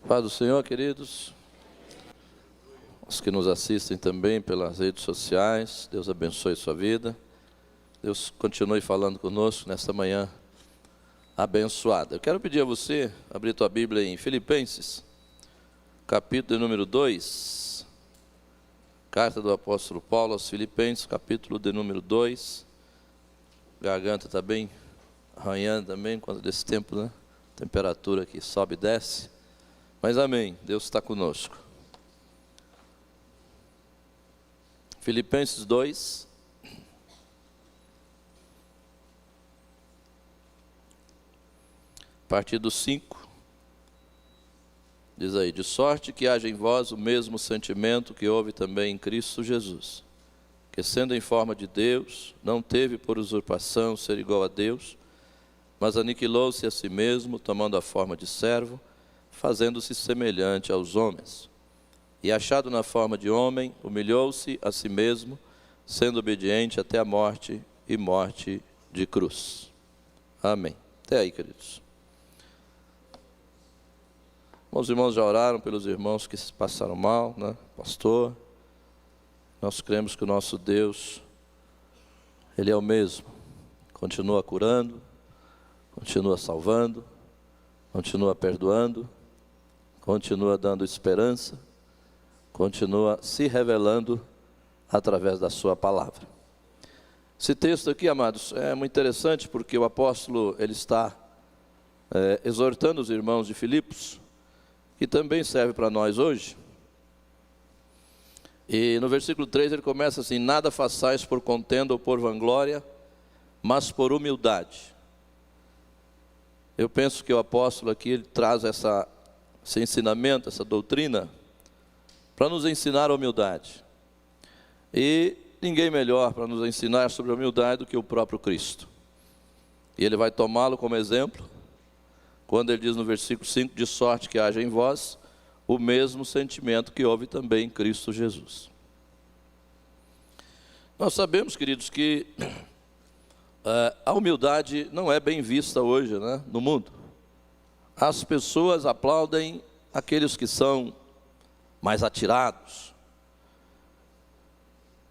Paz do Senhor, queridos. Os que nos assistem também pelas redes sociais, Deus abençoe sua vida. Deus continue falando conosco nesta manhã abençoada. Eu quero pedir a você, abrir tua Bíblia em Filipenses, capítulo número 2. Carta do apóstolo Paulo aos Filipenses, capítulo de número 2. Garganta está bem arranhando também, quando desse tempo, né? Temperatura aqui sobe e desce. Mas amém, Deus está conosco. Filipenses 2. A partir do 5. Diz aí: de sorte que haja em vós o mesmo sentimento que houve também em Cristo Jesus, que sendo em forma de Deus, não teve por usurpação ser igual a Deus, mas aniquilou-se a si mesmo, tomando a forma de servo, fazendo-se semelhante aos homens. E achado na forma de homem, humilhou-se a si mesmo, sendo obediente até a morte e morte de cruz. Amém. Até aí, queridos. Os irmãos já oraram pelos irmãos que se passaram mal, né? Pastor, nós cremos que o nosso Deus, Ele é o mesmo. Continua curando, continua salvando, continua perdoando, continua dando esperança, continua se revelando através da sua palavra. Esse texto aqui, amados, é muito interessante porque o apóstolo, ele está exortando os irmãos de Filipos, que também serve para nós hoje. E no versículo 3 ele começa assim: nada façais por contenda ou por vanglória, mas por humildade. Eu penso que o apóstolo aqui ele traz esse ensinamento, essa doutrina, para nos ensinar a humildade. E ninguém melhor para nos ensinar sobre a humildade do que o próprio Cristo. E ele vai tomá-lo como exemplo, quando ele diz no versículo 5, de sorte que haja em vós o mesmo sentimento que houve também em Cristo Jesus. Nós sabemos, queridos, que a humildade não é bem vista hoje, né, no mundo. As pessoas aplaudem aqueles que são mais atirados.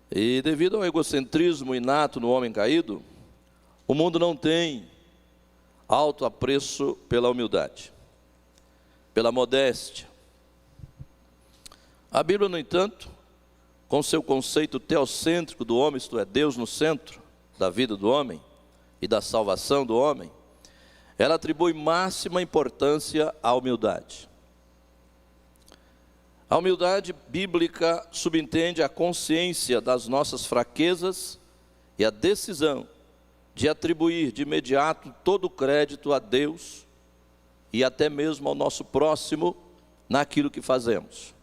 E devido ao egocentrismo inato no homem caído, o mundo não tem alto apreço pela humildade, pela modéstia. A Bíblia, no entanto, com seu conceito teocêntrico do homem, isto é, Deus no centro da vida do homem e da salvação do homem, ela atribui máxima importância à humildade. A humildade bíblica subentende a consciência das nossas fraquezas e a decisão de atribuir de imediato todo o crédito a Deus e até mesmo ao nosso próximo naquilo que fazemos.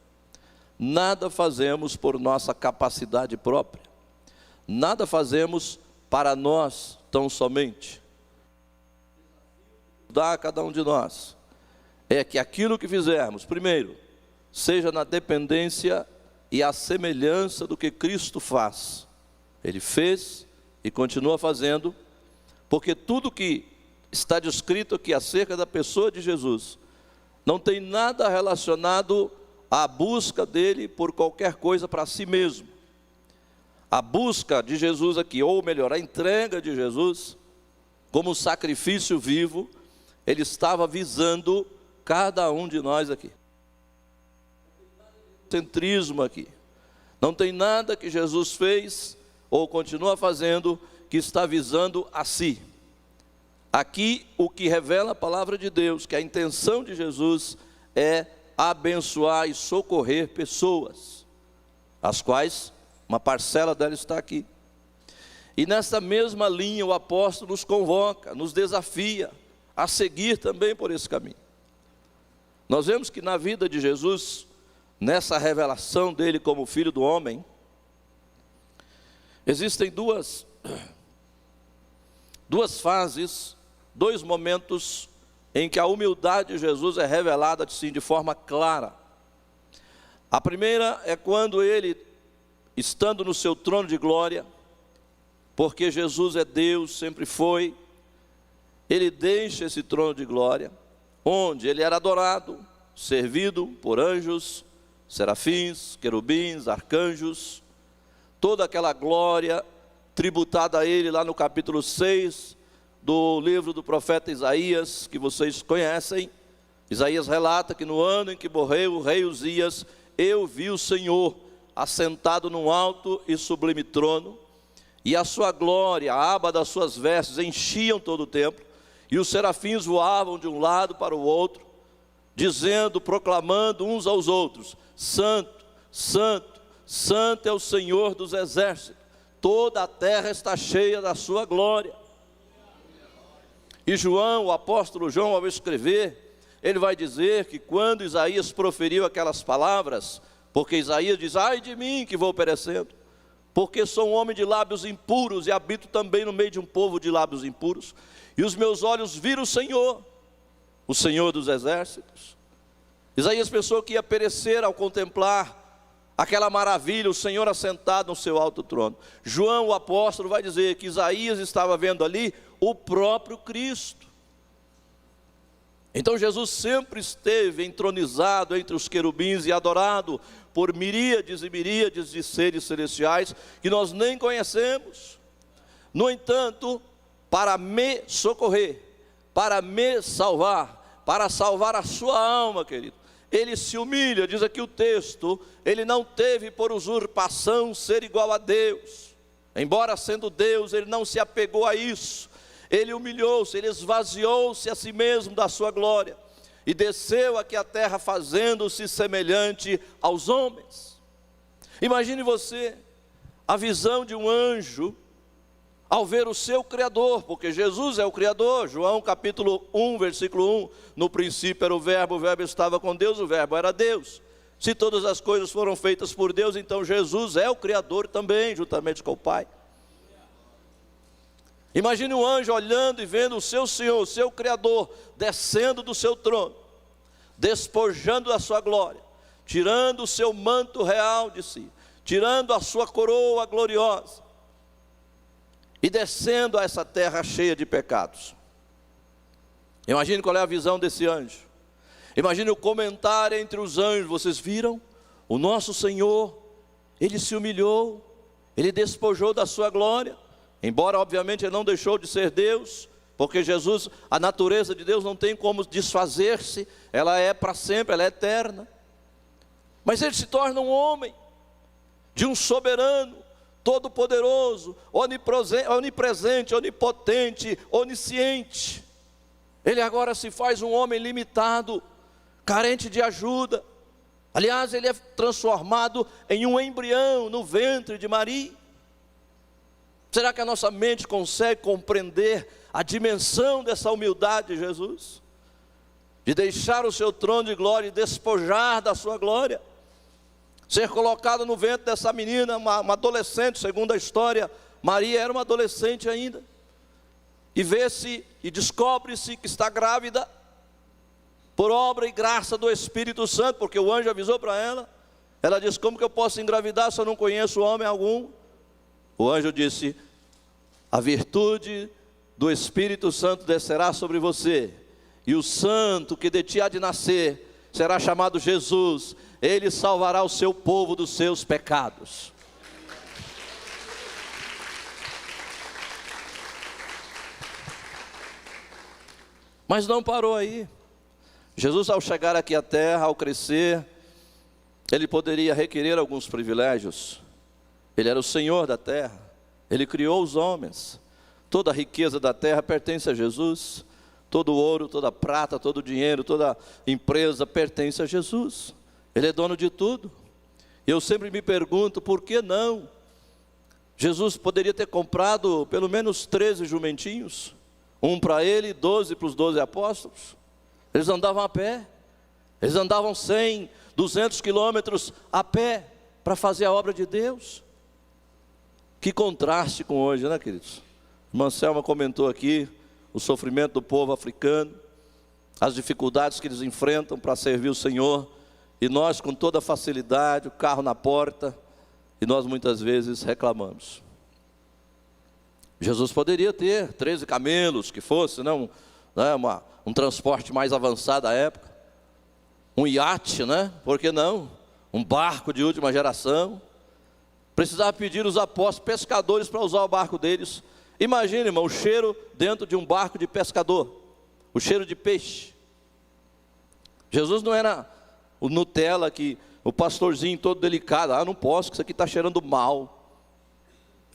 Nada fazemos por nossa capacidade própria, nada fazemos para nós tão somente. Dá a cada um de nós é que aquilo que fizermos, primeiro, seja na dependência e a semelhança do que Cristo faz. Ele fez e continua fazendo, porque tudo que está descrito aqui acerca da pessoa de Jesus não tem nada relacionado à busca dele por qualquer coisa para si mesmo. A busca de Jesus aqui, ou melhor, a entrega de Jesus como sacrifício vivo, ele estava visando cada um de nós aqui. Centrismo aqui. Não tem nada que Jesus fez ou continua fazendo que está visando a si. Aqui o que revela a palavra de Deus, que a intenção de Jesus é abençoar e socorrer pessoas, as quais uma parcela dela está aqui. E nessa mesma linha o apóstolo nos convoca, nos desafia a seguir também por esse caminho. Nós vemos que na vida de Jesus, nessa revelação dele como Filho do Homem, existem duas fases, dois momentos em que a humildade de Jesus é revelada assim, de forma clara. A primeira é quando ele, estando no seu trono de glória, porque Jesus é Deus, sempre foi, ele deixa esse trono de glória, onde ele era adorado, servido por anjos, serafins, querubins, arcanjos, toda aquela glória tributada a ele lá no capítulo 6 do livro do profeta Isaías, que vocês conhecem. Isaías relata que no ano em que morreu o rei Uzias, eu vi o Senhor assentado num alto e sublime trono, e a sua glória, a aba das suas vestes enchiam todo o templo, e os serafins voavam de um lado para o outro, dizendo, proclamando uns aos outros: Santo, Santo, Santo é o Senhor dos exércitos, toda a terra está cheia da sua glória. E João, o apóstolo João, ao escrever, ele vai dizer que quando Isaías proferiu aquelas palavras, porque Isaías diz: ai de mim que vou perecendo, porque sou um homem de lábios impuros e habito também no meio de um povo de lábios impuros, e os meus olhos viram o Senhor dos exércitos. Isaías pensou que ia perecer ao contemplar aquela maravilha, o Senhor assentado no seu alto trono. João, o apóstolo, vai dizer que Isaías estava vendo ali o próprio Cristo. Então Jesus sempre esteve entronizado entre os querubins e adorado por miríades e miríades de seres celestiais que nós nem conhecemos. No entanto, para me socorrer, para me salvar, para salvar a sua alma, querido, ele se humilha. Diz aqui o texto, ele não teve por usurpação ser igual a Deus. Embora sendo Deus, ele não se apegou a isso. Ele humilhou-se, ele esvaziou-se a si mesmo da sua glória e desceu aqui à terra fazendo-se semelhante aos homens. Imagine você a visão de um anjo ao ver o seu Criador, porque Jesus é o Criador. João capítulo 1, versículo 1, no princípio era o verbo estava com Deus, o verbo era Deus. Se todas as coisas foram feitas por Deus, então Jesus é o Criador também, juntamente com o Pai. Imagine um anjo olhando e vendo o seu Senhor, o seu Criador, descendo do seu trono, despojando da sua glória, tirando o seu manto real de si, tirando a sua coroa gloriosa, e descendo a essa terra cheia de pecados. Imagine qual é a visão desse anjo. Imagine o comentário entre os anjos. Vocês viram? O nosso Senhor, ele se humilhou, ele despojou da sua glória. Embora obviamente ele não deixou de ser Deus, porque Jesus, a natureza de Deus não tem como desfazer-se, ela é para sempre, ela é eterna. Mas ele se torna um homem, de um soberano, todo-poderoso, onipresente, onipotente, onisciente. Ele agora se faz um homem limitado, carente de ajuda. Aliás, ele é transformado em um embrião no ventre de Maria. Será que a nossa mente consegue compreender a dimensão dessa humildade de Jesus? De deixar o seu trono de glória e despojar da sua glória? Ser colocado no ventre dessa menina, uma adolescente, segundo a história, Maria era uma adolescente ainda. E vê-se e descobre-se que está grávida, por obra e graça do Espírito Santo, porque o anjo avisou para ela. Ela disse: como que eu posso engravidar se eu não conheço homem algum? O anjo disse: a virtude do Espírito Santo descerá sobre você, e o santo que de ti há de nascer será chamado Jesus. Ele salvará o seu povo dos seus pecados. Mas não parou aí. Jesus, ao chegar aqui à terra, ao crescer, ele poderia requerer alguns privilégios. Ele era o Senhor da terra, ele criou os homens. Toda a riqueza da terra pertence a Jesus. Todo o ouro, toda a prata, todo o dinheiro, toda a empresa pertence a Jesus. Ele é dono de tudo. E eu sempre me pergunto, por que não? Jesus poderia ter comprado pelo menos 13 jumentinhos, um para ele, 12 para os 12 apóstolos. Eles andavam a pé, eles andavam 100, 200 quilômetros a pé para fazer a obra de Deus. Que contraste com hoje, né, queridos? A irmã Selma comentou aqui o sofrimento do povo africano, as dificuldades que eles enfrentam para servir o Senhor, e nós com toda facilidade, o carro na porta, e nós muitas vezes reclamamos. Jesus poderia ter 13 camelos, que fosse, não, um transporte mais avançado à época. um iate, né? Por que não? Um barco de última geração. Precisava pedir os apóstolos pescadores para usar o barco deles. Imagina, irmão, o cheiro dentro de um barco de pescador, o cheiro de peixe. Jesus não era o Nutella, que o pastorzinho todo delicado, não posso, que isso aqui está cheirando mal.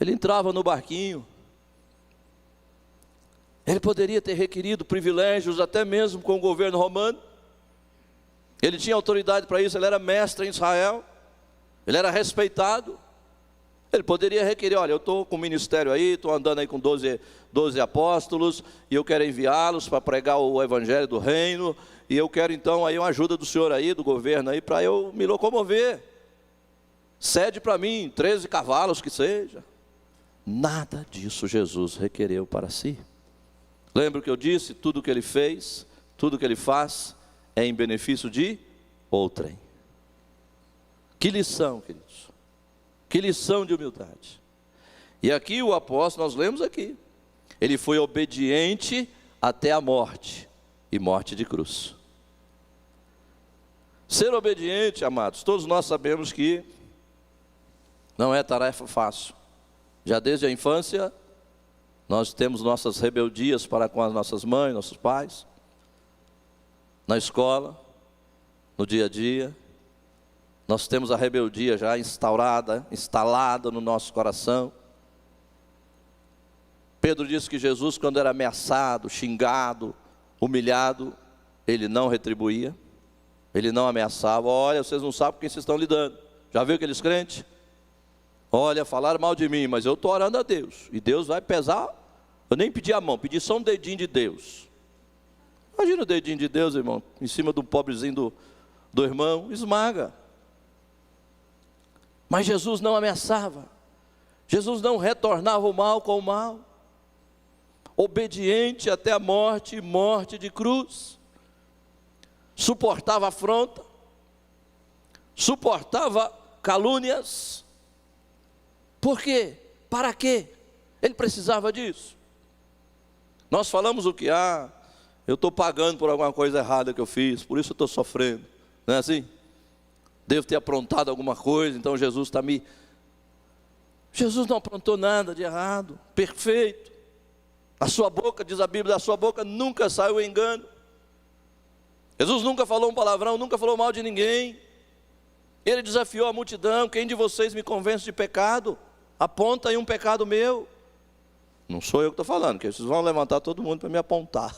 Ele entrava no barquinho. Ele poderia ter requerido privilégios até mesmo com o governo romano. Ele tinha autoridade para isso, ele era mestre em Israel, ele era respeitado. Ele poderia requerer, olha, eu estou com o ministério aí, estou andando aí com 12 apóstolos, e eu quero enviá-los para pregar o evangelho do reino, e eu quero então aí uma ajuda do senhor aí, do governo aí, para eu me locomover. Cede para mim 13 cavalos que seja. Nada disso Jesus requereu para si. Lembra o que eu disse? Tudo que ele fez, tudo que ele faz, é em benefício de outrem. Que lição, queridos. Que lição de humildade. E aqui o apóstolo, nós lemos aqui, ele foi obediente até a morte, e morte de cruz. Ser obediente, amados, todos nós sabemos que não é tarefa fácil. Já desde a infância, nós temos nossas rebeldias para com as nossas mães, nossos pais, na escola, no dia a dia. Nós temos a rebeldia já instalada no nosso coração. Pedro disse que Jesus, quando era ameaçado, xingado, humilhado, ele não retribuía, ele não ameaçava. Olha, vocês não sabem com quem vocês estão lidando. Já viu aqueles crentes? Olha, falaram mal de mim, mas eu estou orando a Deus, e Deus vai pesar. Eu nem pedi a mão, pedi só um dedinho de Deus. Imagina o dedinho de Deus, irmão, em cima do pobrezinho do irmão, esmaga. Mas Jesus não ameaçava, Jesus não retornava o mal com o mal, obediente até a morte, morte de cruz, suportava afronta, suportava calúnias. Por quê? Para quê? Ele precisava disso. Nós falamos o que? Eu estou pagando por alguma coisa errada que eu fiz, por isso eu estou sofrendo, não é assim? Devo ter aprontado alguma coisa, então Jesus está me... Jesus não aprontou nada de errado, perfeito. A sua boca, diz a Bíblia, da sua boca nunca saiu engano. Jesus nunca falou um palavrão, nunca falou mal de ninguém. Ele desafiou a multidão: quem de vocês me convence de pecado? Aponta aí um pecado meu. Não sou eu que estou falando, que vocês vão levantar todo mundo para me apontar.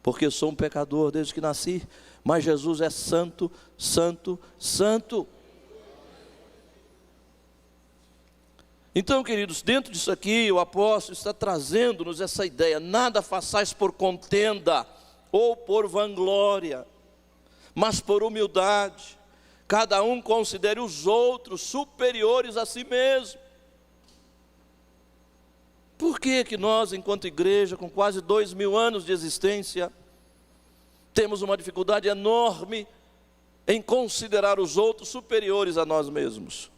Porque eu sou um pecador desde que nasci. Mas Jesus é santo, santo, santo. Então, queridos, dentro disso aqui, o apóstolo está trazendo-nos essa ideia: nada façais por contenda ou por vanglória, mas por humildade. Cada um considere os outros superiores a si mesmo. Por que que nós, enquanto igreja, com quase 2000 anos de existência, temos uma dificuldade enorme em considerar os outros superiores a nós mesmos?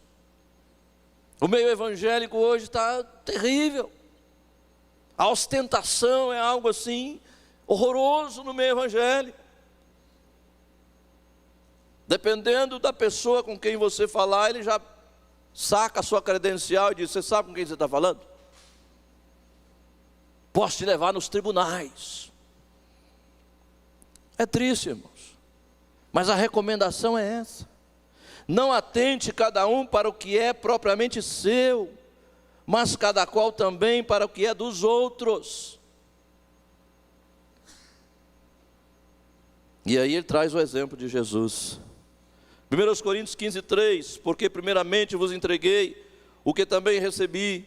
O meio evangélico hoje está terrível. A ostentação é algo assim horroroso no meio evangélico. Dependendo da pessoa com quem você falar, ele já saca a sua credencial e diz: você sabe com quem você está falando? Posso te levar nos tribunais. É triste, irmãos, mas a recomendação é essa: não atente cada um para o que é propriamente seu, mas cada qual também para o que é dos outros. E aí ele traz o exemplo de Jesus. 1 Coríntios 15:3, porque primeiramente vos entreguei o que também recebi,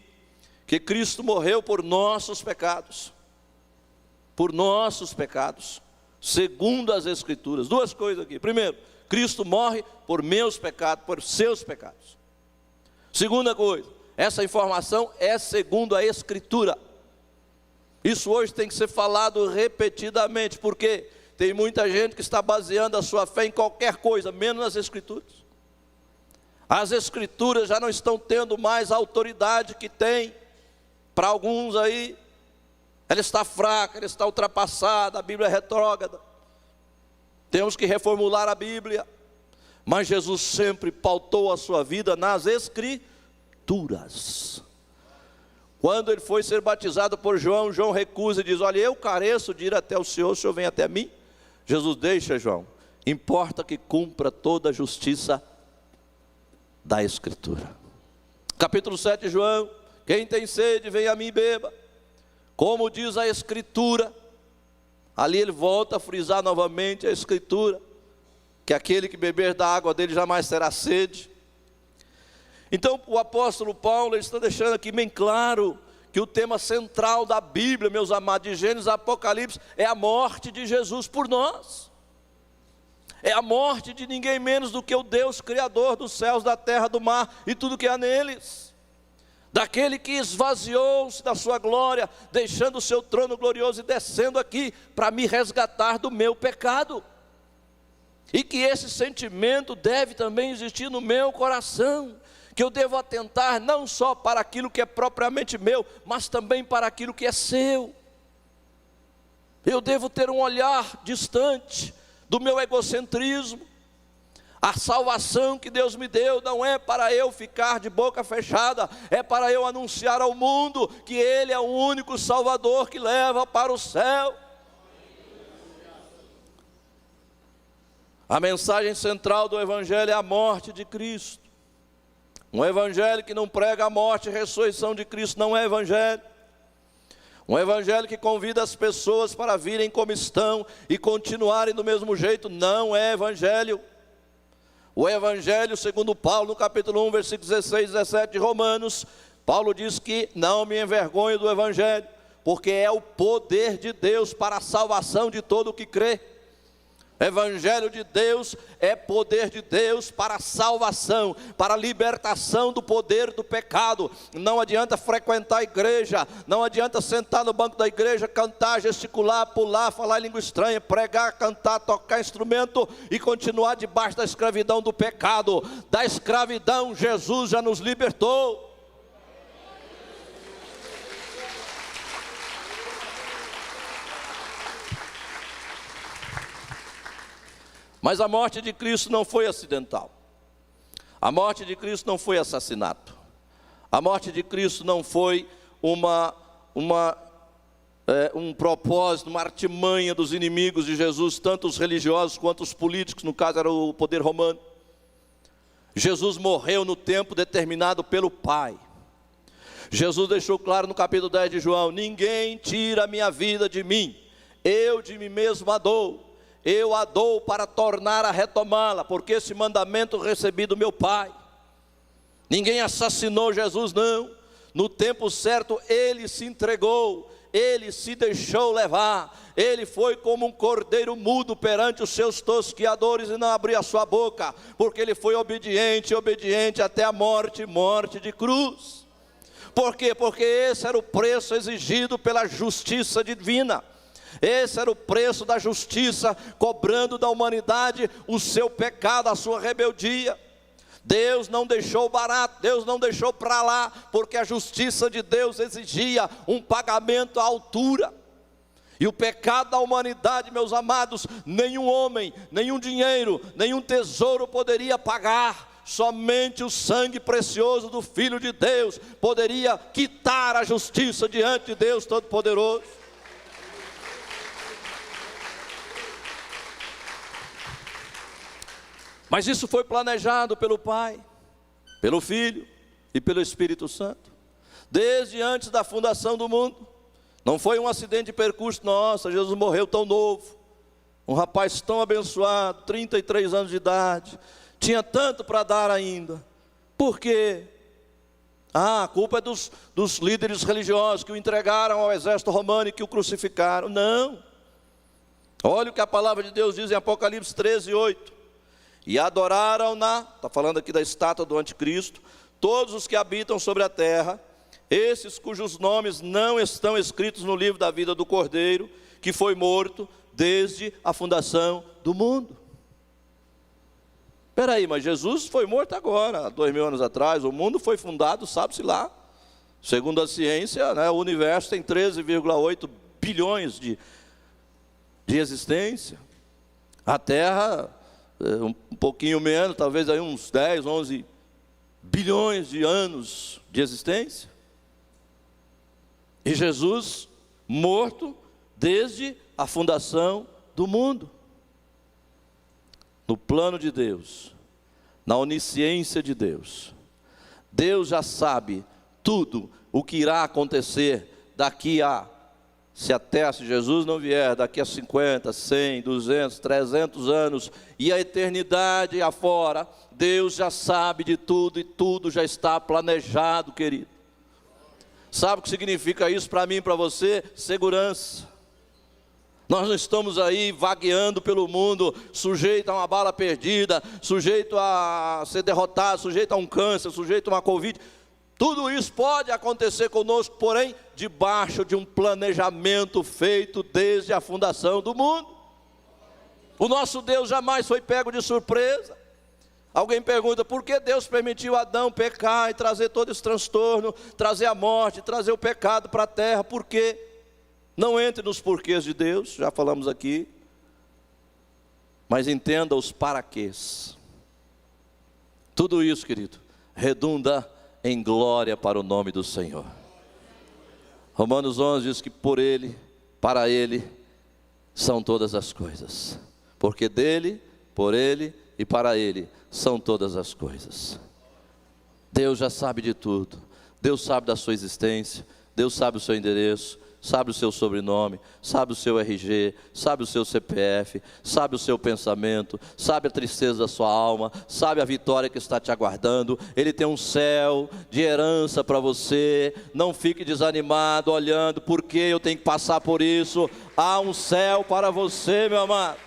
que Cristo morreu por nossos pecados, segundo as Escrituras. Duas coisas aqui: primeiro, Cristo morre por meus pecados, por seus pecados. Segunda coisa, essa informação é segundo a Escritura. Isso hoje tem que ser falado repetidamente, porque tem muita gente que está baseando a sua fé em qualquer coisa, menos nas Escrituras. As Escrituras já não estão tendo mais a autoridade que tem. Para alguns aí, ela está fraca, ela está ultrapassada, a Bíblia é retrógrada. temos que reformular a Bíblia, mas Jesus sempre pautou a sua vida nas Escrituras. Quando ele foi ser batizado por João, João recusa e diz: olha, eu careço de ir até o Senhor vem até mim? Jesus: deixa, João, importa que cumpra toda a justiça da Escritura. Capítulo 7 de João: quem tem sede, vem a mim e beba. Como diz a Escritura, ali ele volta a frisar novamente a Escritura, que aquele que beber da água dele jamais terá sede. Então o apóstolo Paulo está deixando aqui bem claro que o tema central da Bíblia, meus amados, de Gênesis a Apocalipse, é a morte de Jesus por nós. É a morte de ninguém menos do que o Deus Criador dos céus, da terra, do mar e tudo que há neles. Daquele que esvaziou-se da sua glória, deixando o seu trono glorioso e descendo aqui para me resgatar do meu pecado. E que esse sentimento deve também existir no meu coração, que eu devo atentar não só para aquilo que é propriamente meu, mas também para aquilo que é seu. Eu devo ter um olhar distante do meu egocentrismo. A salvação que Deus me deu não é para eu ficar de boca fechada, é para eu anunciar ao mundo que Ele é o único Salvador que leva para o céu. A mensagem central do Evangelho é a morte de Cristo. Um evangelho que não prega a morte e ressurreição de Cristo não é evangelho. Um evangelho que convida as pessoas para virem como estão e continuarem do mesmo jeito não é evangelho. O evangelho, segundo Paulo, no capítulo 1, versículos 16 e 17 de Romanos, Paulo diz que não me envergonho do evangelho, porque é o poder de Deus para a salvação de todo o que crê. Evangelho de Deus é poder de Deus para a salvação, para a libertação do poder do pecado. Não adianta frequentar a igreja, não adianta sentar no banco da igreja, cantar, gesticular, pular, falar em língua estranha, pregar, cantar, tocar instrumento e continuar debaixo da escravidão do pecado. Da escravidão Jesus já nos libertou. Mas a morte de Cristo não foi acidental. A morte de Cristo não foi assassinato. A morte de Cristo não foi um propósito, uma artimanha dos inimigos de Jesus, tanto os religiosos quanto os políticos, no caso era o poder romano. Jesus morreu no tempo determinado pelo Pai. Jesus deixou claro no capítulo 10 de João: ninguém tira a minha vida de mim, eu de mim mesmo a dou. Eu a dou para tornar a retomá-la, porque esse mandamento recebi do meu Pai. Ninguém assassinou Jesus, não. No tempo certo Ele se entregou, Ele se deixou levar. Ele foi como um cordeiro mudo perante os seus tosquiadores e não abriu a sua boca, porque Ele foi obediente até a morte, morte de cruz. Por quê? Porque esse era o preço exigido pela justiça divina. Esse era o preço da justiça, cobrando da humanidade o seu pecado, a sua rebeldia. Deus não deixou barato, Deus não deixou para lá, porque a justiça de Deus exigia um pagamento à altura. E o pecado da humanidade, meus amados, nenhum homem, nenhum dinheiro, nenhum tesouro poderia pagar. Somente o sangue precioso do Filho de Deus poderia quitar a justiça diante de Deus Todo-Poderoso. Mas isso foi planejado pelo Pai, pelo Filho e pelo Espírito Santo, desde antes da fundação do mundo. Não foi um acidente de percurso. Nossa, Jesus morreu tão novo, um rapaz tão abençoado, 33 anos de idade, tinha tanto para dar ainda. Por quê? A culpa é dos líderes religiosos que o entregaram ao exército romano e que o crucificaram. Não. Olha o que a palavra de Deus diz em Apocalipse 13, 8. E adoraram-na, está falando aqui da estátua do anticristo, todos os que habitam sobre a terra, esses cujos nomes não estão escritos no livro da vida do Cordeiro, que foi morto desde a fundação do mundo. Espera aí, mas Jesus foi morto agora, há 2000 anos atrás, o mundo foi fundado, sabe-se lá. Segundo a ciência, né, o universo tem 13,8 bilhões de existência. A Terra, um pouquinho menos, talvez aí uns 10, 11 bilhões de anos de existência. E Jesus morto desde a fundação do mundo. No plano de Deus, na onisciência de Deus, Deus já sabe tudo o que irá acontecer daqui a, se Jesus não vier, daqui a 50, 100, 200, 300 anos, e a eternidade afora, Deus já sabe de tudo e tudo já está planejado, querido. Sabe o que significa isso para mim e para você? Segurança. Nós não estamos aí vagueando pelo mundo, sujeito a uma bala perdida, sujeito a ser derrotado, sujeito a um câncer, sujeito a uma Covid. Tudo isso pode acontecer conosco, porém, debaixo de um planejamento feito desde a fundação do mundo. O nosso Deus jamais foi pego de surpresa. Alguém pergunta, por que Deus permitiu Adão pecar e trazer todo esse transtorno, trazer a morte, trazer o pecado para a terra? Por quê? Não entre nos porquês de Deus, já falamos aqui, mas entenda os paraquês. Tudo isso, querido, redunda em glória para o nome do Senhor. Romanos 11 diz que por Ele, para Ele, são todas as coisas. Porque dEle, por Ele e para Ele são todas as coisas. Deus já sabe de tudo. Deus sabe da sua existência, Deus sabe o seu endereço, sabe o seu sobrenome, sabe o seu RG, sabe o seu CPF, sabe o seu pensamento, sabe a tristeza da sua alma, sabe a vitória que está te aguardando. Ele tem um céu de herança para você. Não fique desanimado olhando, porque eu tenho que passar por isso. Há um céu para você, meu amado.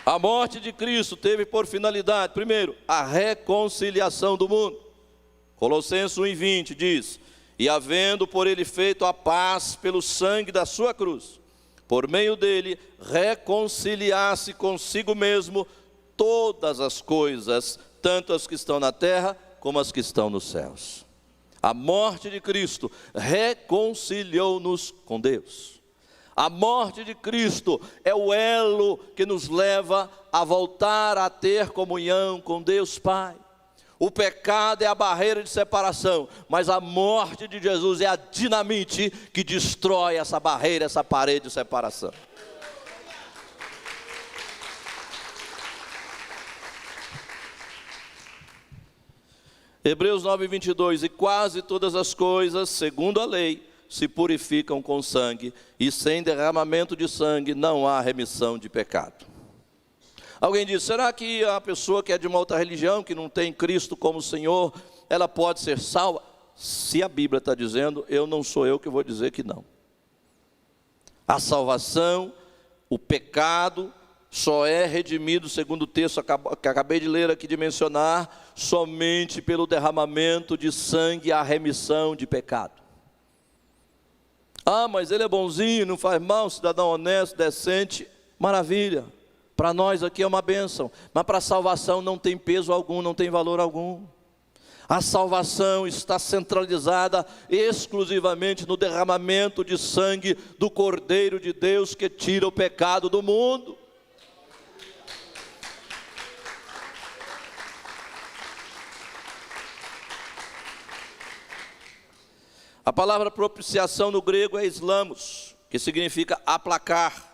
A morte de Cristo teve por finalidade, primeiro, a reconciliação do mundo. Colossenses 1:20 diz, e havendo por ele feito a paz pelo sangue da sua cruz, por meio dele reconciliasse consigo mesmo todas as coisas, tanto as que estão na terra como as que estão nos céus. A morte de Cristo reconciliou-nos com Deus. A morte de Cristo é o elo que nos leva a voltar a ter comunhão com Deus Pai. O pecado é a barreira de separação, mas a morte de Jesus é a dinamite que destrói essa barreira, essa parede de separação. Hebreus 9:22, e quase todas as coisas, segundo a lei, se purificam com sangue, e sem derramamento de sangue não há remissão de pecado. Alguém diz, será que a pessoa que é de uma outra religião, que não tem Cristo como Senhor, ela pode ser salva? Se a Bíblia está dizendo, não sou eu que vou dizer que não. A salvação, o pecado, só é redimido, segundo o texto que acabei de ler aqui, de mencionar, somente pelo derramamento de sangue e a remissão de pecado. Ah, mas ele é bonzinho, não faz mal, cidadão honesto, decente, maravilha. Para nós aqui é uma bênção, mas para a salvação não tem peso algum, não tem valor algum. A salvação está centralizada exclusivamente no derramamento de sangue do Cordeiro de Deus que tira o pecado do mundo. A palavra propiciação no grego é islamos, que significa aplacar.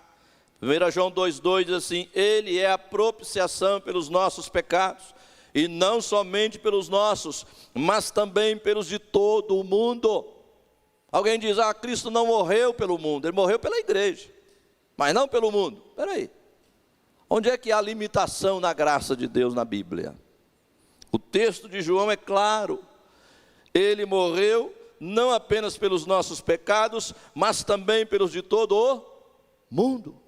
1 João 2,2 diz assim, ele é a propiciação pelos nossos pecados, e não somente pelos nossos, mas também pelos de todo o mundo. Alguém diz, Cristo não morreu pelo mundo, ele morreu pela igreja, mas não pelo mundo. Espera aí, onde é que há limitação na graça de Deus na Bíblia? O texto de João é claro, ele morreu não apenas pelos nossos pecados, mas também pelos de todo o mundo.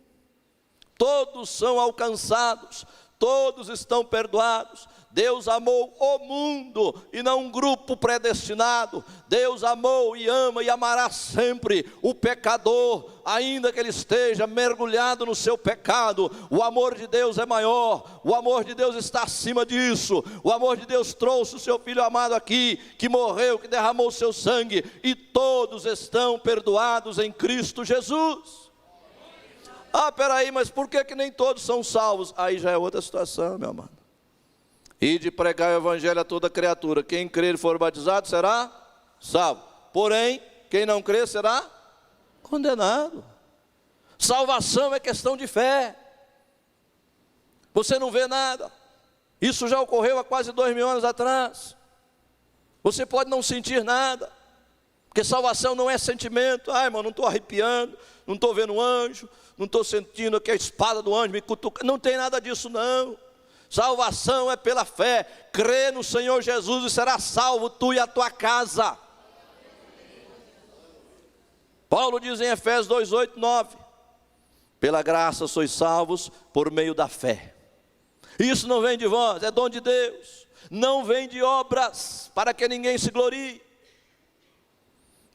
Todos são alcançados, todos estão perdoados. Deus amou o mundo e não um grupo predestinado. Deus amou e ama e amará sempre o pecador, ainda que ele esteja mergulhado no seu pecado. O amor de Deus é maior, o amor de Deus está acima disso. O amor de Deus trouxe o seu Filho amado aqui, que morreu, que derramou o seu sangue, e todos estão perdoados em Cristo Jesus. Ah, peraí, mas por que nem todos são salvos? Aí já é outra situação, meu amado. E de pregar o evangelho a toda criatura. Quem crer e for batizado será salvo. Porém, quem não crer será condenado. Salvação é questão de fé. Você não vê nada. Isso já ocorreu há quase 2000 anos atrás. Você pode não sentir nada, porque salvação não é sentimento. Ai, irmão, não estou arrepiando, não estou vendo um anjo, não estou sentindo que a espada do anjo me cutuca. Não tem nada disso não. Salvação é pela fé. Crê no Senhor Jesus e será salvo tu e a tua casa. Paulo diz em Efésios 2, 8, 9: pela graça sois salvos por meio da fé. Isso não vem de vós, é dom de Deus. Não vem de obras, para que ninguém se glorie.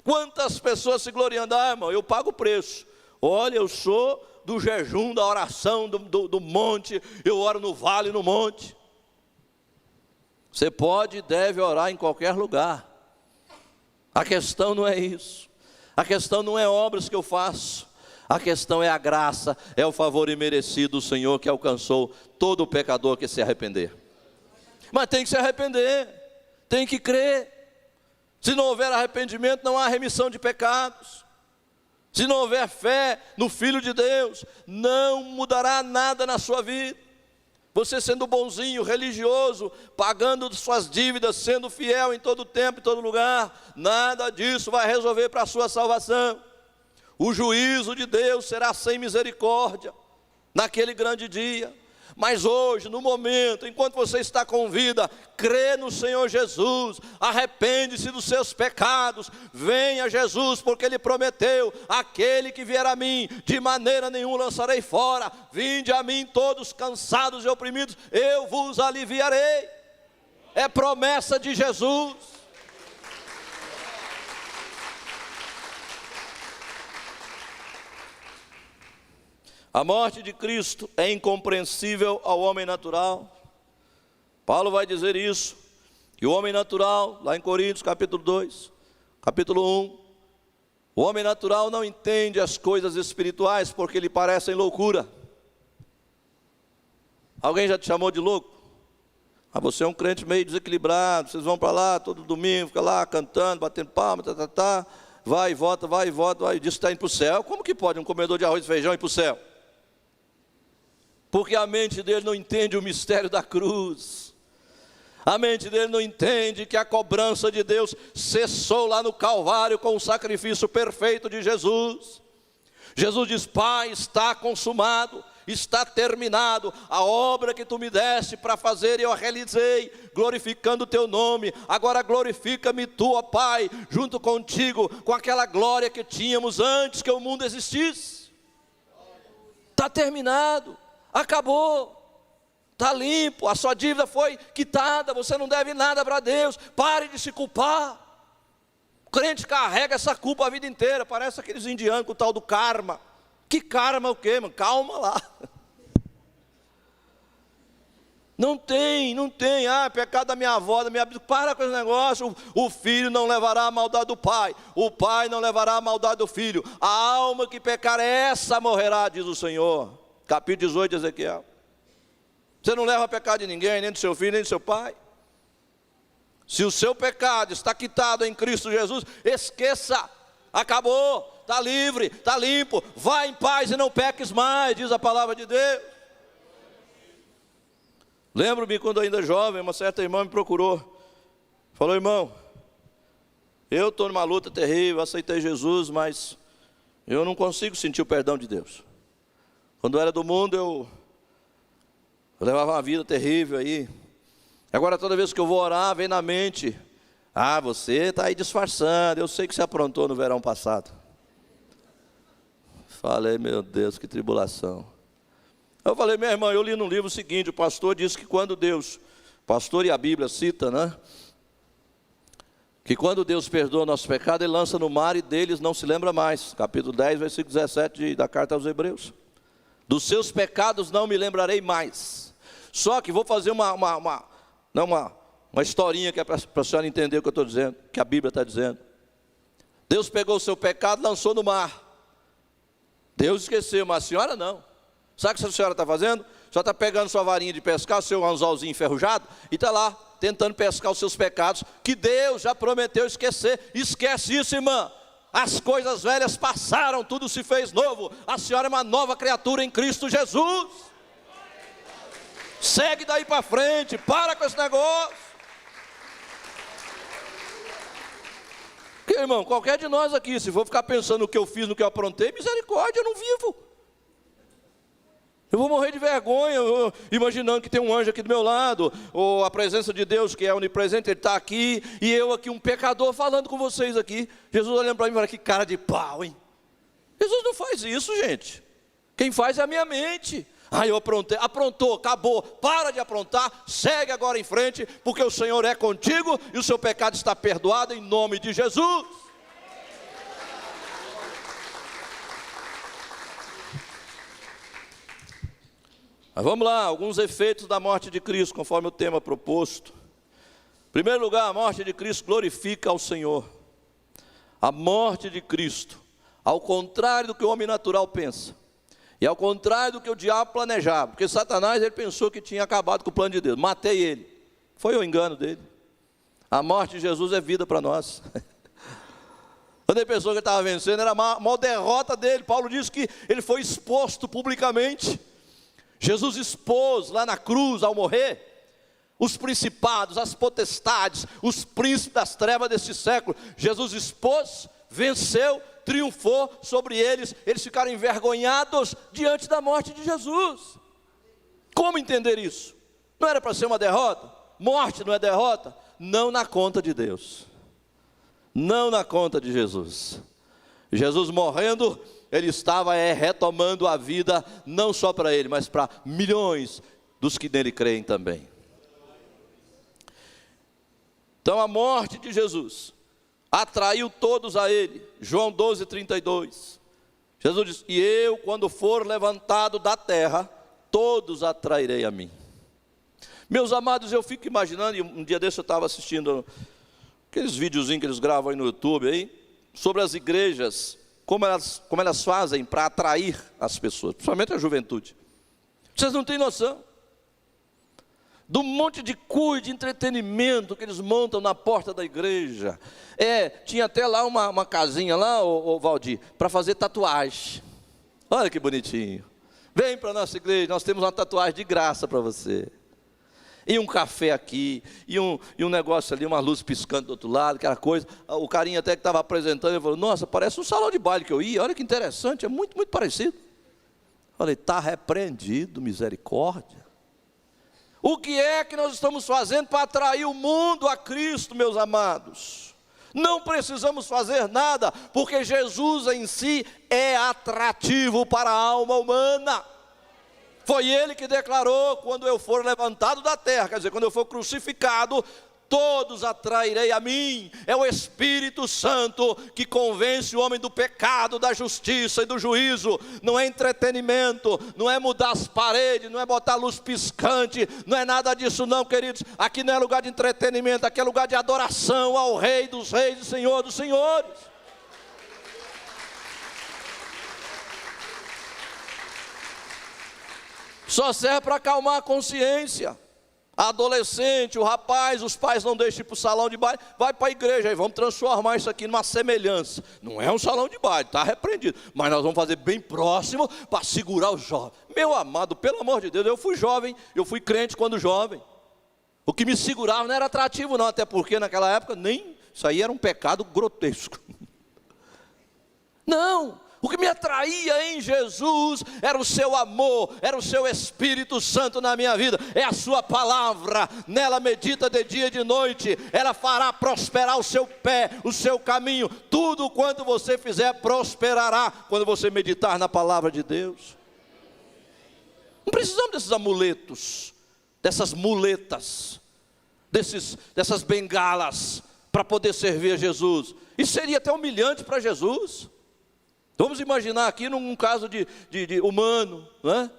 Quantas pessoas se gloriando? Ah, irmão, eu pago o preço. Olha, eu sou do jejum, da oração, do monte. Eu oro no vale, no monte. Você pode e deve orar em qualquer lugar. A questão não é isso. A questão não é obras que eu faço. A questão é a graça, é o favor imerecido do Senhor que alcançou todo pecador que se arrepender. Mas tem que se arrepender, tem que crer. Se não houver arrependimento, não há remissão de pecados. Se não houver fé no Filho de Deus, não mudará nada na sua vida. Você sendo bonzinho, religioso, pagando suas dívidas, sendo fiel em todo tempo, em todo lugar, nada disso vai resolver para a sua salvação. O juízo de Deus será sem misericórdia naquele grande dia. Mas hoje, no momento, enquanto você está com vida, crê no Senhor Jesus, arrepende-se dos seus pecados, venha a Jesus, porque Ele prometeu: aquele que vier a mim, de maneira nenhuma lançarei fora. Vinde a mim todos cansados e oprimidos, eu vos aliviarei. É promessa de Jesus. A morte de Cristo é incompreensível ao homem natural. Paulo vai dizer isso, que o homem natural, lá em Coríntios capítulo 2, capítulo 1, o homem natural não entende as coisas espirituais porque lhe parecem loucura. Alguém já te chamou de louco? Ah, você é um crente meio desequilibrado, vocês vão para lá todo domingo, fica lá cantando, batendo palma, vai e volta, e diz que está indo para o céu. Como que pode um comedor de arroz e feijão ir para o céu? Porque a mente dele não entende o mistério da cruz. A mente dele não entende que a cobrança de Deus cessou lá no Calvário com o sacrifício perfeito de Jesus. Jesus diz: Pai, está consumado, está terminado, a obra que tu me deste para fazer eu a realizei, glorificando o teu nome. Agora glorifica-me tu, ó Pai, junto contigo, com aquela glória que tínhamos antes que o mundo existisse. Está terminado. Acabou, está limpo, a sua dívida foi quitada, você não deve nada para Deus. Pare de se culpar. O crente carrega essa culpa a vida inteira, parece aqueles indianos com o tal do karma. Que karma o quê, mano? Calma lá. Não tem, pecado da minha avó, da minha vida. Para com esse negócio. O filho não levará a maldade do pai, o pai não levará a maldade do filho. A alma que pecar, essa morrerá, diz o Senhor. Capítulo 18 de Ezequiel. Você não leva pecado de ninguém, nem do seu filho, nem do seu pai. Se o seu pecado está quitado em Cristo Jesus, esqueça, acabou, está livre, está limpo, vá em paz e não peques mais, diz a palavra de Deus. Lembro-me quando ainda jovem, uma certa irmã me procurou, falou: irmão, eu estou numa luta terrível, aceitei Jesus, mas eu não consigo sentir o perdão de Deus. Quando eu era do mundo, eu levava uma vida terrível aí. Agora toda vez que eu vou orar, vem na mente: ah, você está aí disfarçando, eu sei que você aprontou no verão passado. Falei: meu Deus, que tribulação. Eu falei: minha irmã, eu li num livro o seguinte, o pastor disse que quando Deus, pastor e a Bíblia cita, né? Que quando Deus perdoa nosso pecado, Ele lança no mar e deles não se lembra mais. Capítulo 10, versículo 17 da carta aos Hebreus. Dos seus pecados não me lembrarei mais. Só que vou fazer uma historinha que é para a senhora entender o que eu estou dizendo, que a Bíblia está dizendo. Deus pegou o seu pecado e lançou no mar. Deus esqueceu, mas a senhora não. Sabe o que a senhora está fazendo? A senhora está pegando sua varinha de pescar, seu anzolzinho enferrujado, e está lá, tentando pescar os seus pecados, que Deus já prometeu esquecer. Esquece isso, irmã. As coisas velhas passaram, tudo se fez novo. A senhora é uma nova criatura em Cristo Jesus. Segue daí para frente, para com esse negócio. Porque, irmão, qualquer de nós aqui, se for ficar pensando no que eu fiz, no que eu aprontei, misericórdia, eu não vivo. Eu vou morrer de vergonha, imaginando que tem um anjo aqui do meu lado, ou a presença de Deus que é onipresente, Ele está aqui, e eu aqui, um pecador, falando com vocês aqui. Jesus olhando para mim e falando, que cara de pau, hein? Jesus não faz isso, gente. Quem faz é a minha mente. Eu aprontei, aprontou, acabou, para de aprontar, segue agora em frente, porque o Senhor é contigo, e o seu pecado está perdoado em nome de Jesus. Mas vamos lá, alguns efeitos da morte de Cristo, conforme o tema proposto. Em primeiro lugar, a morte de Cristo glorifica ao Senhor. A morte de Cristo, ao contrário do que o homem natural pensa, e ao contrário do que o diabo planejava, porque Satanás, ele pensou que tinha acabado com o plano de Deus. Matei ele, foi o engano dele. A morte de Jesus é vida para nós. Quando ele pensou que ele estava vencendo, era a maior derrota dele. Paulo diz que ele foi exposto publicamente. Jesus expôs lá na cruz, ao morrer, os principados, as potestades, os príncipes das trevas desse século. Jesus expôs, venceu, triunfou sobre eles. Eles ficaram envergonhados diante da morte de Jesus. Como entender isso? Não era para ser uma derrota? Morte não é derrota? Não na conta de Deus, não na conta de Jesus. Jesus morrendo, ele estava retomando a vida, não só para ele, mas para milhões dos que nele creem também. Então a morte de Jesus atraiu todos a ele. João 12:32. Jesus diz, e eu, quando for levantado da terra, todos atrairei a mim. Meus amados, eu fico imaginando, e um dia desse eu estava assistindo aqueles videozinhos que eles gravam aí no YouTube, aí, sobre as igrejas, como elas fazem para atrair as pessoas, principalmente a juventude. Vocês não têm noção do monte de coisa, de entretenimento que eles montam na porta da igreja. Tinha até lá uma casinha lá, ô Valdir, para fazer tatuagem. Olha que bonitinho. Vem para a nossa igreja, nós temos uma tatuagem de graça para você. E um café aqui, e um negócio ali, uma luz piscando do outro lado, aquela coisa. O carinha até que estava apresentando, ele falou, nossa, parece um salão de baile que eu ia, olha que interessante, é muito, muito parecido. Falei, está repreendido, misericórdia. O que é que nós estamos fazendo para atrair o mundo a Cristo, meus amados? Não precisamos fazer nada, porque Jesus em si é atrativo para a alma humana. Foi Ele que declarou, quando eu for levantado da terra, quer dizer, quando eu for crucificado, todos atrairei a mim. É o Espírito Santo que convence o homem do pecado, da justiça e do juízo. Não é entretenimento, não é mudar as paredes, não é botar luz piscante, não é nada disso não, queridos. Aqui não é lugar de entretenimento, aqui é lugar de adoração ao Rei dos Reis e Senhor dos Senhores. Só serve para acalmar a consciência. A adolescente, o rapaz, os pais não deixam ir para o salão de baile, vai para a igreja, aí vamos transformar isso aqui numa semelhança. Não é um salão de baile, está repreendido, mas nós vamos fazer bem próximo para segurar os jovens. Meu amado, pelo amor de Deus, eu fui jovem, eu fui crente quando jovem. O que me segurava não era atrativo não, até porque naquela época nem, isso aí era um pecado grotesco. Não. O que me atraía em Jesus era o seu amor, era o seu Espírito Santo na minha vida, é a sua palavra, nela medita de dia e de noite, ela fará prosperar o seu pé, o seu caminho, tudo quanto você fizer prosperará, quando você meditar na palavra de Deus. Não precisamos desses amuletos, dessas muletas, dessas bengalas, para poder servir a Jesus. Isso seria até humilhante para Jesus. Vamos imaginar aqui num caso de humano, né?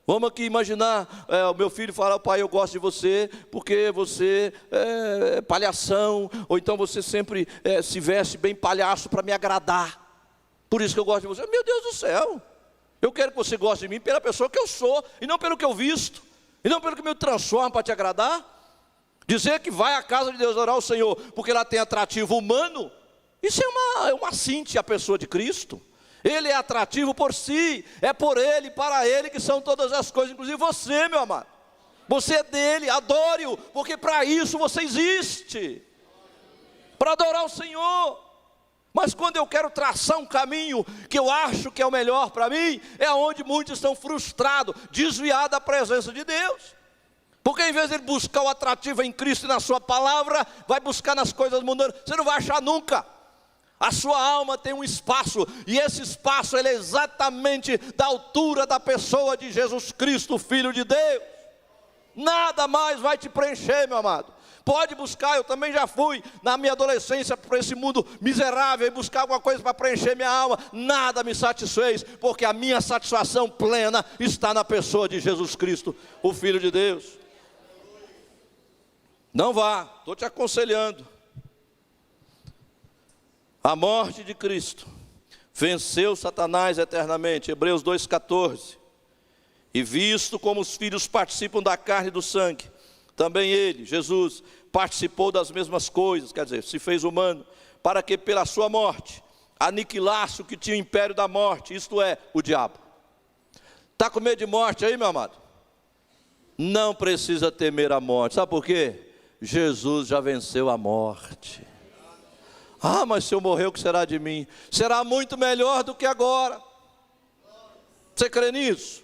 Vamos aqui imaginar o meu filho falar, pai, eu gosto de você porque você é palhação, ou então você sempre se veste bem palhaço para me agradar, por isso que eu gosto de você. Meu Deus do céu, Eu quero que você goste de mim pela pessoa que eu sou, e não pelo que eu visto, e não pelo que me transforma para te agradar. Dizer que vai à casa de Deus orar ao Senhor, porque ela tem atrativo humano, isso é uma assinte à pessoa de Cristo. Ele é atrativo por si, é por Ele, para Ele que são todas as coisas, inclusive você, meu amado. Você é dele, adore-o, porque para isso você existe, para adorar o Senhor. Mas quando eu quero traçar um caminho que eu acho que é o melhor para mim, é onde muitos estão frustrados, desviados da presença de Deus. Porque em vez de ele buscar o atrativo em Cristo e na sua palavra, vai buscar nas coisas mundanas, você não vai achar nunca. A sua alma tem um espaço, e esse espaço ele é exatamente da altura da pessoa de Jesus Cristo, Filho de Deus. Nada mais vai te preencher, meu amado. Pode buscar, eu também já fui na minha adolescência para esse mundo miserável e buscar alguma coisa para preencher minha alma. Nada me satisfez, porque a minha satisfação plena está na pessoa de Jesus Cristo, o Filho de Deus. Não vá, estou te aconselhando. A morte de Cristo venceu Satanás eternamente, Hebreus 2,14. E visto como os filhos participam da carne e do sangue, também ele, Jesus, participou das mesmas coisas, quer dizer, se fez humano, para que pela sua morte aniquilasse o que tinha o império da morte, isto é, o diabo. Está com medo de morte aí, meu amado? Não precisa temer a morte, sabe por quê? Jesus já venceu a morte. Ah, mas se eu morrer, o que será de mim? Será muito melhor do que agora. Você crê nisso?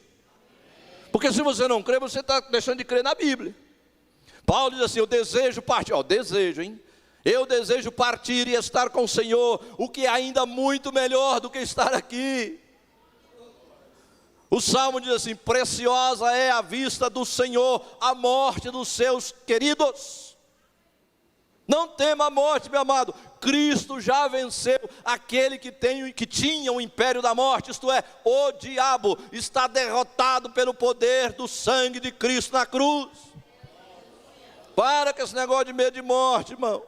Porque se você não crê, você está deixando de crer na Bíblia. Paulo diz assim, eu desejo partir, desejo, hein? Eu desejo partir e estar com o Senhor, o que é ainda muito melhor do que estar aqui. O Salmo diz assim, preciosa é a vista do Senhor, a morte dos seus queridos. Não tema a morte, meu amado. Cristo já venceu aquele que tinha o império da morte, isto é, o diabo está derrotado pelo poder do sangue de Cristo na cruz. Para com esse negócio de medo de morte, irmão.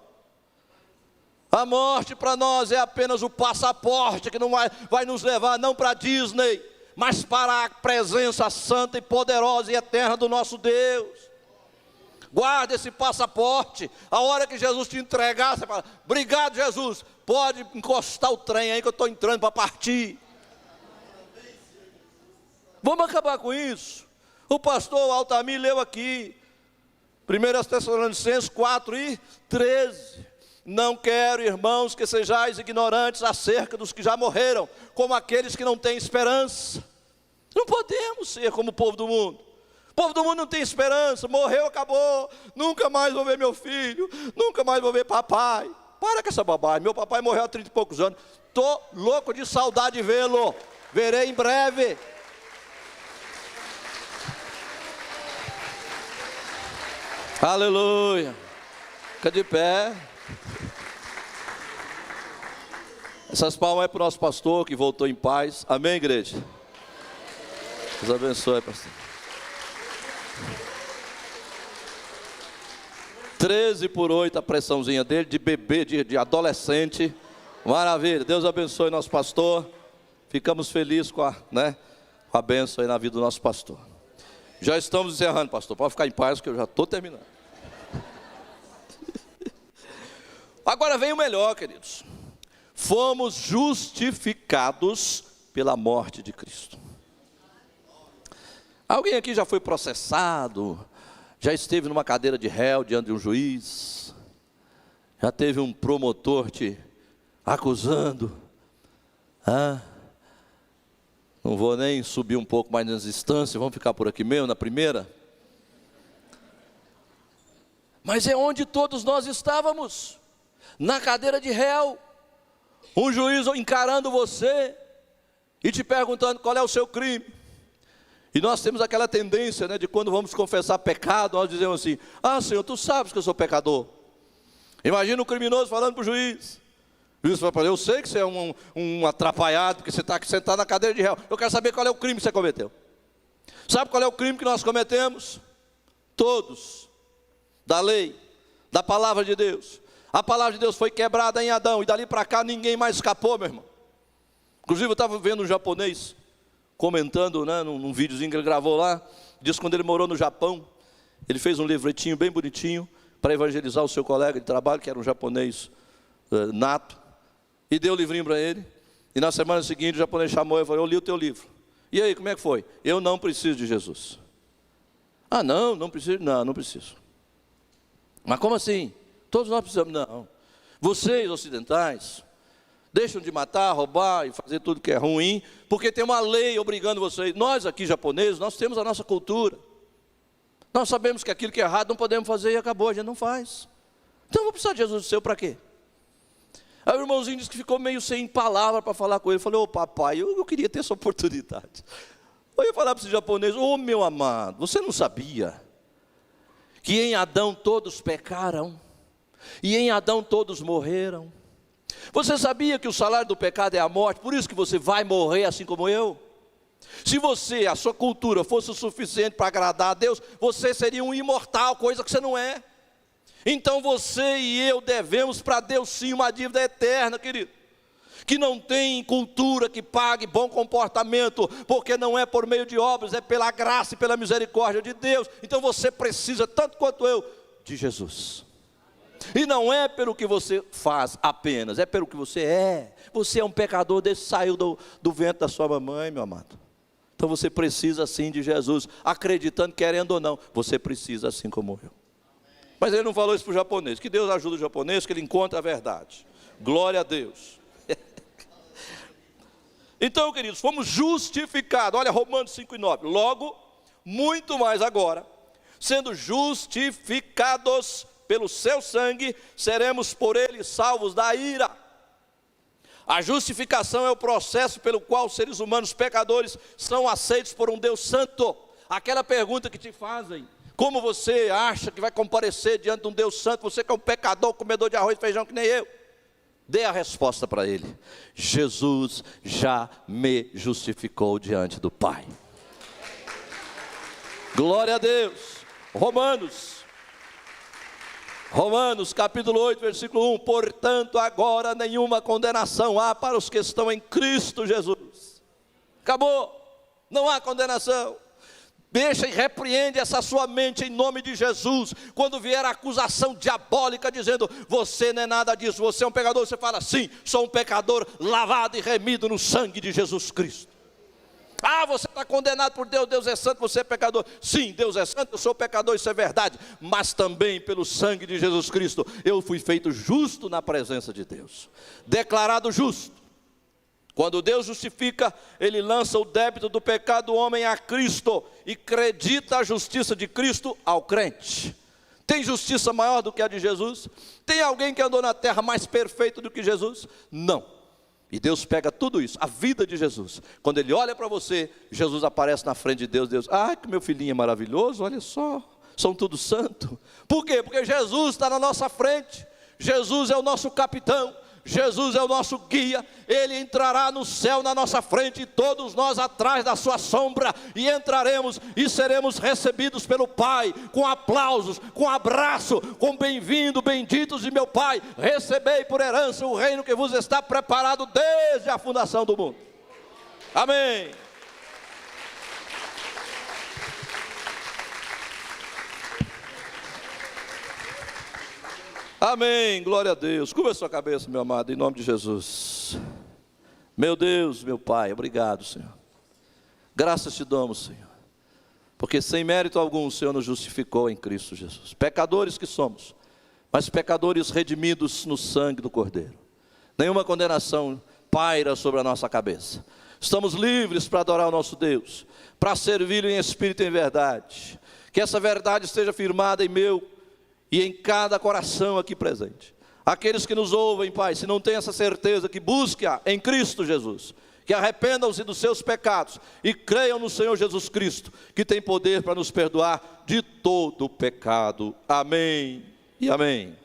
A morte para nós é apenas o passaporte que não vai nos levar não para Disney, mas para a presença santa e poderosa e eterna do nosso Deus. Guarda esse passaporte. A hora que Jesus te entregar, você fala, obrigado Jesus, pode encostar o trem aí que eu estou entrando para partir. Vamos acabar com isso. O pastor Altamir leu aqui 1 Tessalonicenses 4:13. Não quero, irmãos, que sejais ignorantes acerca dos que já morreram, como aqueles que não têm esperança. Não podemos ser como o povo do mundo. O povo do mundo não tem esperança, morreu, acabou, nunca mais vou ver meu filho, nunca mais vou ver papai. Para com essa bobagem, meu papai morreu há 30 e poucos anos, estou louco de saudade de vê-lo, verei em breve. Aleluia, fica de pé. Essas palmas é para o nosso pastor que voltou em paz, amém, igreja? Deus abençoe, pastor. 13/8 a pressãozinha dele, de bebê, de adolescente, maravilha, Deus abençoe nosso pastor, ficamos felizes com a bênção aí na vida do nosso pastor. Já estamos encerrando, pastor, pode ficar em paz que eu já estou terminando. Agora vem o melhor, queridos, fomos justificados pela morte de Cristo. Alguém aqui já foi processado, já esteve numa cadeira de réu diante de um juiz, já teve um promotor te acusando, não vou nem subir um pouco mais nas instâncias, vamos ficar por aqui mesmo, na primeira. Mas é onde todos nós estávamos, na cadeira de réu, um juiz encarando você e te perguntando qual é o seu crime. E nós temos aquela tendência, de quando vamos confessar pecado, nós dizemos assim, Senhor, tu sabes que eu sou pecador. Imagina um criminoso falando para o juiz. O juiz fala, eu sei que você é um atrapalhado, que você está sentado na cadeira de réu. Eu quero saber qual é o crime que você cometeu. Sabe qual é o crime que nós cometemos? Todos. Da lei, da palavra de Deus. A palavra de Deus foi quebrada em Adão, e dali para cá ninguém mais escapou, meu irmão. Inclusive eu estava vendo um japonês, comentando, né, num videozinho que ele gravou lá, diz que quando ele morou no Japão, ele fez um livretinho bem bonitinho para evangelizar o seu colega de trabalho, que era um japonês nato, e deu o livrinho para ele. E na semana seguinte o japonês chamou e falou: eu li o teu livro. E aí, como é que foi? Eu não preciso de Jesus. Ah, não preciso. Não preciso. Mas como assim? Todos nós precisamos. Não. Vocês ocidentais deixam de matar, roubar e fazer tudo que é ruim, porque tem uma lei obrigando vocês. Nós aqui japoneses, nós temos a nossa cultura. Nós sabemos que aquilo que é errado não podemos fazer e acabou, a gente não faz. Então eu vou precisar de Jesus do céu para quê? Aí o irmãozinho disse que ficou meio sem palavra para falar com ele. Eu falei: ô papai, eu queria ter essa oportunidade. Eu ia falar para esse japonês: ô meu amado, você não sabia que em Adão todos pecaram e em Adão todos morreram? Você sabia que o salário do pecado é a morte, por isso que você vai morrer assim como eu? Se você, a sua cultura fosse o suficiente para agradar a Deus, você seria um imortal, coisa que você não é. Então você e eu devemos para Deus sim uma dívida eterna, querido, que não tem cultura que pague bom comportamento, porque não é por meio de obras, é pela graça e pela misericórdia de Deus. Então você precisa, tanto quanto eu, de Jesus. E não é pelo que você faz apenas, é pelo que você é. Você é um pecador desde que saiu do ventre da sua mamãe, meu amado. Então você precisa sim de Jesus, acreditando, querendo ou não, você precisa assim como eu. Mas ele não falou isso para o japonês. Que Deus ajude o japonês, que ele encontre a verdade. Glória a Deus. Então, queridos, fomos justificados. Olha Romanos 5:9. Logo, muito mais agora, sendo justificados pelo seu sangue, seremos por ele salvos da ira. A justificação é o processo pelo qual os seres humanos pecadores são aceitos por um Deus santo. Aquela pergunta que te fazem: como você acha que vai comparecer diante de um Deus santo, você que é um pecador, comedor de arroz e feijão que nem eu? Dê a resposta para ele: Jesus já me justificou diante do Pai. Glória a Deus. Romanos capítulo 8, versículo 1. Portanto, agora nenhuma condenação há para os que estão em Cristo Jesus. Acabou, não há condenação. Deixa e repreende essa sua mente em nome de Jesus. Quando vier a acusação diabólica dizendo: você não é nada disso, você é um pecador, você fala: sim, sou um pecador lavado e remido no sangue de Jesus Cristo. Ah, você está condenado por Deus, Deus é santo, você é pecador. Sim, Deus é santo, eu sou pecador, isso é verdade. Mas também pelo sangue de Jesus Cristo eu fui feito justo na presença de Deus, declarado justo. Quando Deus justifica, Ele lança o débito do pecado do homem a Cristo e acredita a justiça de Cristo ao crente. Tem justiça maior do que a de Jesus? Tem alguém que andou na terra mais perfeito do que Jesus? Não. E Deus pega tudo isso, a vida de Jesus. Quando Ele olha para você, Jesus aparece na frente de Deus. Deus: ah, que meu filhinho é maravilhoso, olha só, são tudo santo. Por quê? Porque Jesus está na nossa frente. Jesus é o nosso capitão, Jesus é o nosso guia. Ele entrará no céu na nossa frente, e todos nós atrás da sua sombra, e entraremos e seremos recebidos pelo Pai, com aplausos, com abraço, com bem-vindo, benditos de meu Pai, recebei por herança o reino que vos está preparado desde a fundação do mundo. Amém. Amém, glória a Deus. Curva a sua cabeça, meu amado, em nome de Jesus. Meu Deus, meu Pai, obrigado, Senhor. Graças te damos, Senhor, porque sem mérito algum o Senhor nos justificou em Cristo Jesus. Pecadores que somos, mas pecadores redimidos no sangue do Cordeiro. Nenhuma condenação paira sobre a nossa cabeça. Estamos livres para adorar o nosso Deus, para servi-lo em espírito e em verdade. Que essa verdade esteja firmada em meu e em cada coração aqui presente. Aqueles que nos ouvem, Pai, se não tem essa certeza, que busque-a em Cristo Jesus, que arrependam-se dos seus pecados e creiam no Senhor Jesus Cristo, que tem poder para nos perdoar de todo o pecado. Amém e amém.